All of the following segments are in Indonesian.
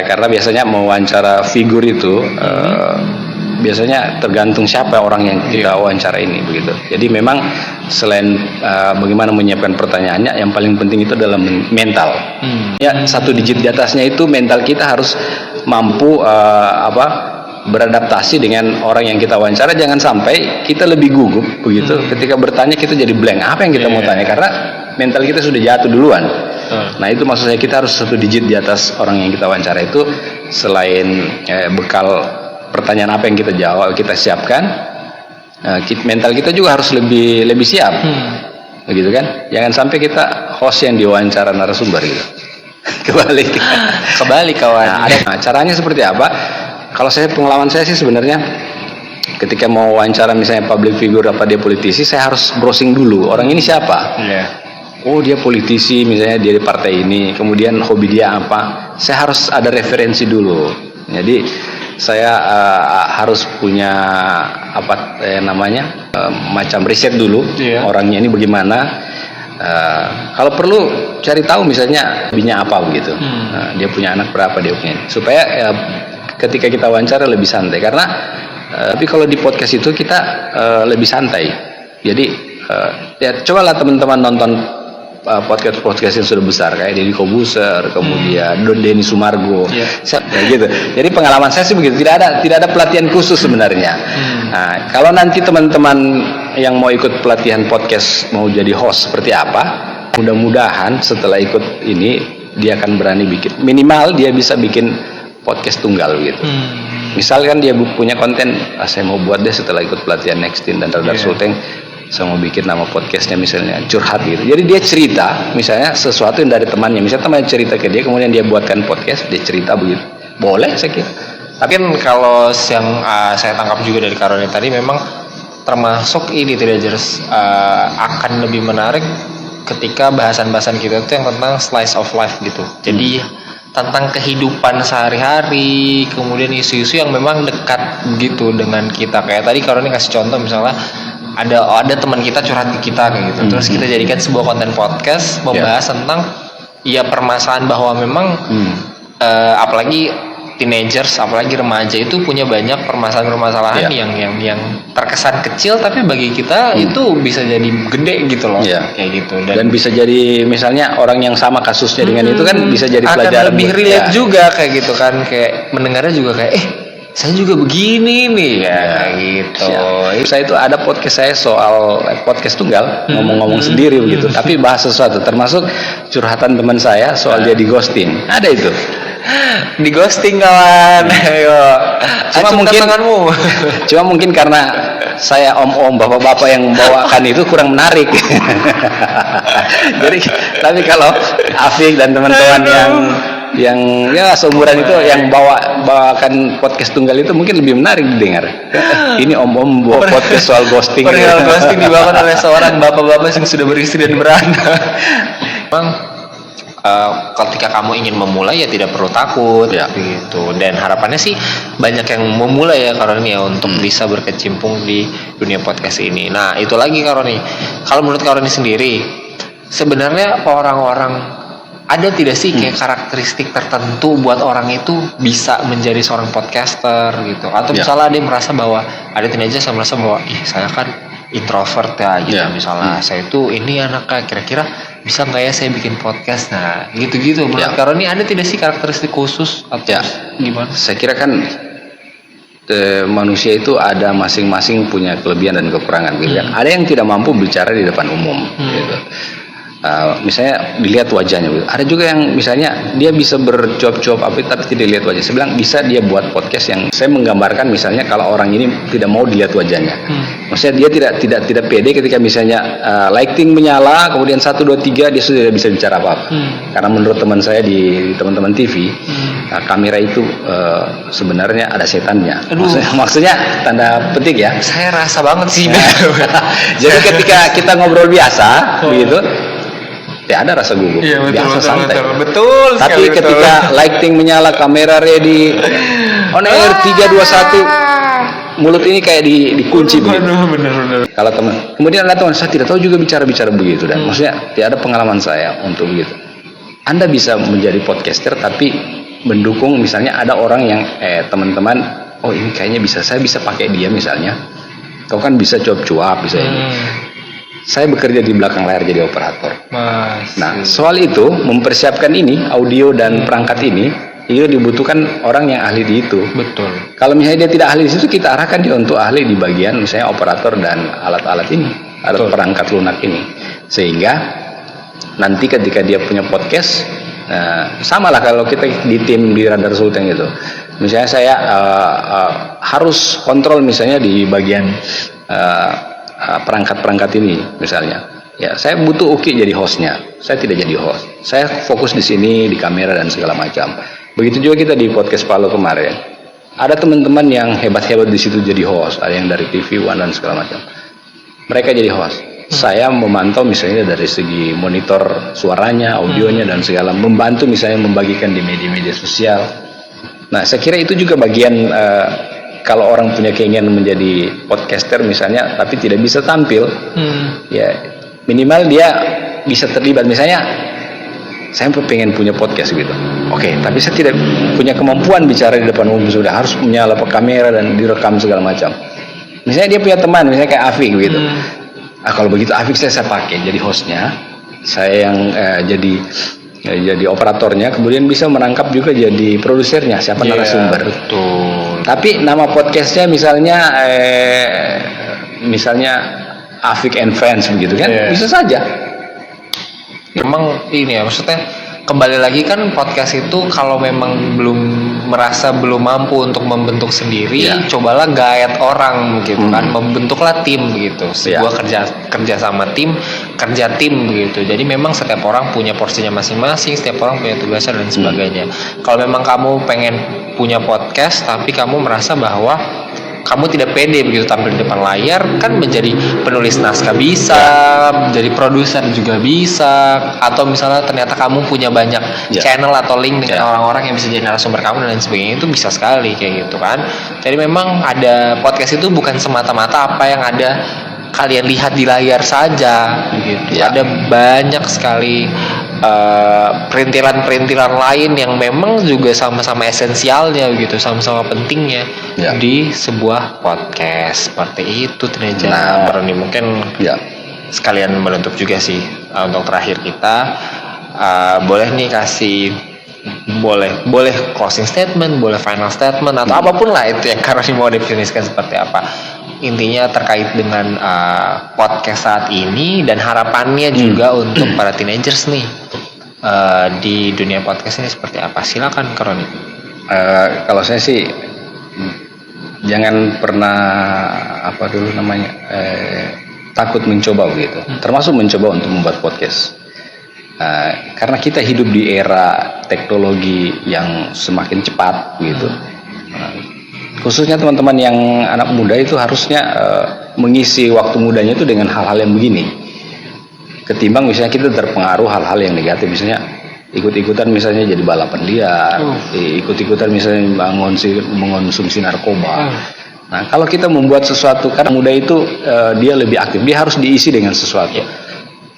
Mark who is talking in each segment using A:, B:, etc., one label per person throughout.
A: Karena biasanya mewawancara figur itu biasanya tergantung siapa orang yang kita wawancara ini begitu. Jadi memang selain bagaimana menyiapkan pertanyaannya, yang paling penting itu adalah mental. Ya, satu digit di atasnya itu mental kita harus mampu beradaptasi dengan orang yang kita wawancara. Jangan sampai kita lebih gugup begitu ketika bertanya, kita jadi blank apa yang kita mau tanya karena mental kita sudah jatuh duluan. Nah itu maksud saya, kita harus satu digit di atas orang yang kita wawancara itu. Selain bekal pertanyaan apa yang kita jawab, kita siapkan, mental kita juga harus lebih siap, begitu kan? Jangan sampai kita host yang diwawancara narasumber gitu. Kebalik kawan. Nah, caranya seperti apa? Kalau pengalaman saya sih sebenarnya, ketika mau wawancara misalnya public figure apa dia politisi, saya harus browsing dulu orang ini siapa. Oh dia politisi, misalnya dia di partai ini, kemudian hobi dia apa. Saya harus ada referensi dulu. Jadi saya harus punya macam riset dulu, orangnya ini bagaimana. Kalau perlu cari tahu misalnya hobinya apa begitu. Dia punya anak berapa, dia punya, supaya ketika kita wawancara lebih santai. Karena tapi kalau di podcast itu kita lebih santai. Jadi ya cobalah teman-teman nonton podcast yang sudah besar kayak Deddy Kobuser, kemudian Denny Sumargo, gitu. Jadi pengalaman saya sih begitu, tidak ada pelatihan khusus sebenarnya. Nah, kalau nanti teman-teman yang mau ikut pelatihan podcast mau jadi host seperti apa, mudah-mudahan setelah ikut ini dia akan berani bikin, minimal dia bisa bikin podcast tunggal gitu. Misalkan dia punya konten, saya mau buat deh setelah ikut pelatihan Nextin dan Radar Sulteng, saya mau bikin nama podcastnya misalnya curhat gitu. Jadi dia cerita misalnya sesuatu yang dari temannya, misalnya temannya cerita ke dia, kemudian dia buatkan podcast, dia cerita begitu. Boleh saya kira.
B: Tapi kan kalau yang saya tangkap juga dari Karoni tadi, memang termasuk ini teenagers akan lebih menarik ketika bahasan-bahasan kita itu yang tentang slice of life gitu. Jadi tentang kehidupan sehari-hari, kemudian isu-isu yang memang dekat gitu dengan kita. Kayak tadi Karoni kasih contoh misalnya ada teman kita curhat ke kita kayak gitu. Terus kita jadikan sebuah konten podcast membahas tentang permasalahan bahwa memang apalagi teenagers, apalagi remaja itu punya banyak permasalahan-permasalahan yang terkesan kecil tapi bagi kita itu bisa jadi gede gitu loh. Kayak gitu.
A: Dan bisa jadi misalnya orang yang sama kasusnya dengan itu kan bisa jadi pelajaran.
B: Akan lebih relate juga kayak gitu kan, kayak mendengarnya juga kayak saya juga begini nih gitu.
A: Saya itu ada podcast saya soal podcast tunggal, ngomong-ngomong sendiri begitu, tapi bahas sesuatu termasuk curhatan teman saya soal dia di ghosting. Ada itu.
B: Di ghosting kawan. Ayo.
A: Cuma mungkin karena saya om-om, bapak-bapak yang membawakan itu kurang menarik. Jadi tapi kalau Afik dan teman-teman yang seumuran itu yang bawakan podcast tunggal itu mungkin lebih menarik didengar. Ini om-om bawa podcast soal ghosting.
B: Ghosting dibawakan oleh seorang bapak-bapak yang sudah beristri dan beranak. Memang ketika kamu ingin memulai tidak perlu takut gitu. Dan harapannya sih banyak yang memulai Karoni untuk bisa berkecimpung di dunia podcast ini. Nah itu lagi Karoni, kalau menurut Karoni sendiri sebenarnya orang-orang ada tidak sih kayak karakteristik tertentu buat orang itu bisa menjadi seorang podcaster gitu? Atau misalnya ada yang merasa bahwa ada teenager yang merasa bahwa saya kan introvert gitu. Misalnya saya itu ini anaknya, kira-kira bisa nggak ya saya bikin podcast? Nah gitu-gitu. Menurut Karoni ada tidak sih karakteristik khusus atau gimana?
A: Saya kira kan manusia itu ada masing-masing punya kelebihan dan kekurangan gitu kan. Ada yang tidak mampu bicara di depan umum gitu. Misalnya dilihat wajahnya, ada juga yang misalnya dia bisa bercuap-cuap tapi tidak dilihat wajah. Saya bilang bisa dia buat podcast yang saya menggambarkan misalnya kalau orang ini tidak mau dilihat wajahnya. Maksudnya dia tidak pede ketika misalnya lighting menyala, kemudian 1, 2, 3 dia sudah tidak bisa bicara apa-apa. Karena menurut teman saya di teman-teman TV, kamera itu sebenarnya ada setannya. Maksudnya tanda petik ya.
B: Saya rasa banget sih.
A: Jadi ketika kita ngobrol biasa begitu, ada rasa gugup, biasa santai. Betul. Tapi ketika lighting menyala, kamera ready, on air 3, 2, 1, mulut ini kayak dikunci begitu. Bener. Kalau teman, kemudian ada teman saya tidak tahu juga bicara begitu, dan maksudnya tidak ada pengalaman saya untuk begitu. Anda bisa menjadi podcaster tapi mendukung, misalnya ada orang yang teman-teman, oh ini kayaknya saya bisa pakai dia misalnya. Kau kan bisa cuap-cuap, bisa ini. Saya bekerja di belakang layar jadi operator. Nah, soal itu mempersiapkan ini, audio dan perangkat ini, itu dibutuhkan orang yang ahli di itu.
B: Betul.
A: Kalau misalnya dia tidak ahli di situ, kita arahkan dia untuk ahli di bagian misalnya operator dan alat-alat ini, alat perangkat lunak ini. Sehingga nanti ketika dia punya podcast, sama lah kalau kita di tim di Radar Sultan gitu. Misalnya saya harus kontrol misalnya di bagian perangkat-perangkat ini misalnya. Ya, saya butuh Uki jadi hostnya. Saya tidak jadi host. Saya fokus di sini, di kamera dan segala macam. Begitu juga kita di podcast Palo kemarin. Ada teman-teman yang hebat-hebat di situ jadi host. Ada yang dari TV One dan segala macam. Mereka jadi host. Saya memantau misalnya dari segi monitor suaranya, audionya dan segala. Membantu misalnya membagikan di media-media sosial. Nah, saya kira itu juga bagian kalau orang punya keinginan menjadi podcaster misalnya, tapi tidak bisa tampil, ya minimal dia bisa terlibat. Misalnya, saya pengen punya podcast gitu. Oke, tapi saya tidak punya kemampuan bicara di depan umum, sudah harus menyala kamera dan direkam segala macam. Misalnya dia punya teman, misalnya kayak Afik gitu. Kalau begitu Afik saya pakai jadi hostnya, saya yang jadi operatornya, kemudian bisa merangkap juga jadi produsernya, siapa narasumber.
B: Betul.
A: Tapi nama podcastnya misalnya Afik and Friends begitu kan, bisa saja.
B: Memang ini ya, maksudnya kembali lagi kan podcast itu kalau memang merasa belum mampu untuk membentuk sendiri, cobalah guide orang gitu kan, membentuklah tim begitu. Sebuah kerja sama tim, kerja tim begitu. Jadi memang setiap orang punya porsinya masing-masing, setiap orang punya tugasnya dan sebagainya. Kalau memang kamu pengen punya podcast tapi kamu merasa bahwa kamu tidak pede begitu tampil di depan layar, kan menjadi penulis naskah bisa, menjadi produser juga bisa, atau misalnya ternyata kamu punya banyak channel atau link dengan orang-orang yang bisa jadi narasumber kamu dan lain sebagainya, itu bisa sekali kayak gitu kan. Jadi memang ada podcast itu bukan semata-mata apa yang ada kalian lihat di layar saja gitu. Ada banyak sekali perintilan-perintilan lain yang memang juga sama-sama esensialnya gitu, sama-sama pentingnya di sebuah podcast seperti itu. Nah, Berani mungkin sekalian menutup juga sih untuk terakhir kita, boleh nih kasih boleh closing statement, boleh final statement atau apapun lah itu yang karena mau definisikan seperti apa. Intinya terkait dengan podcast saat ini dan harapannya juga untuk para teenagers nih di dunia podcast ini seperti apa. Silakan Karoni.
A: Kalau saya sih jangan pernah takut mencoba begitu, termasuk mencoba untuk membuat podcast. Karena kita hidup di era teknologi yang semakin cepat gitu. Khususnya teman-teman yang anak muda itu harusnya mengisi waktu mudanya itu dengan hal-hal yang begini, ketimbang misalnya kita terpengaruh hal-hal yang negatif, misalnya ikut-ikutan misalnya jadi balapan liar, ikut-ikutan misalnya mengonsumsi narkoba. Nah, kalau kita membuat sesuatu, karena muda itu dia lebih aktif, dia harus diisi dengan sesuatu.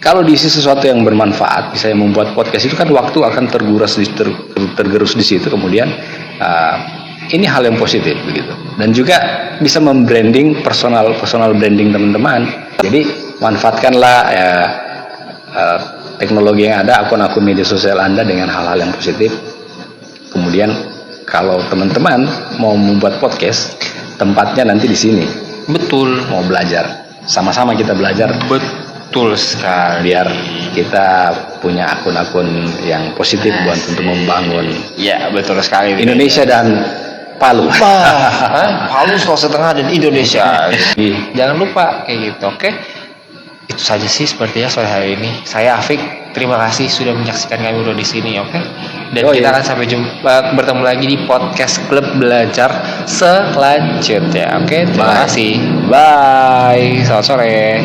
A: Kalau diisi sesuatu yang bermanfaat, misalnya membuat podcast itu kan waktu akan tergerus di situ, kemudian ini hal yang positif begitu, dan juga bisa membranding personal branding teman-teman. Jadi manfaatkanlah teknologi yang ada, akun-akun media sosial Anda dengan hal-hal yang positif. Kemudian kalau teman-teman mau membuat podcast, tempatnya nanti di sini.
B: Betul.
A: Mau belajar, sama-sama kita belajar.
B: Betul sekali.
A: Biar kita punya akun-akun yang positif buat untuk membangun.
B: Ya, betul sekali.
A: Indonesia dan Palu.
B: Palu, Sulawesi Tengah dan Indonesia. Jangan lupa kayak gitu, oke? Itu saja sih sepertinya sore hari ini. Saya Afik, terima kasih sudah menyaksikan kami di sini, oke? Dan kita akan sampai jumpa, bertemu lagi di podcast Klub Belajar selanjutnya, oke? Terima kasih. Bye. Selamat sore.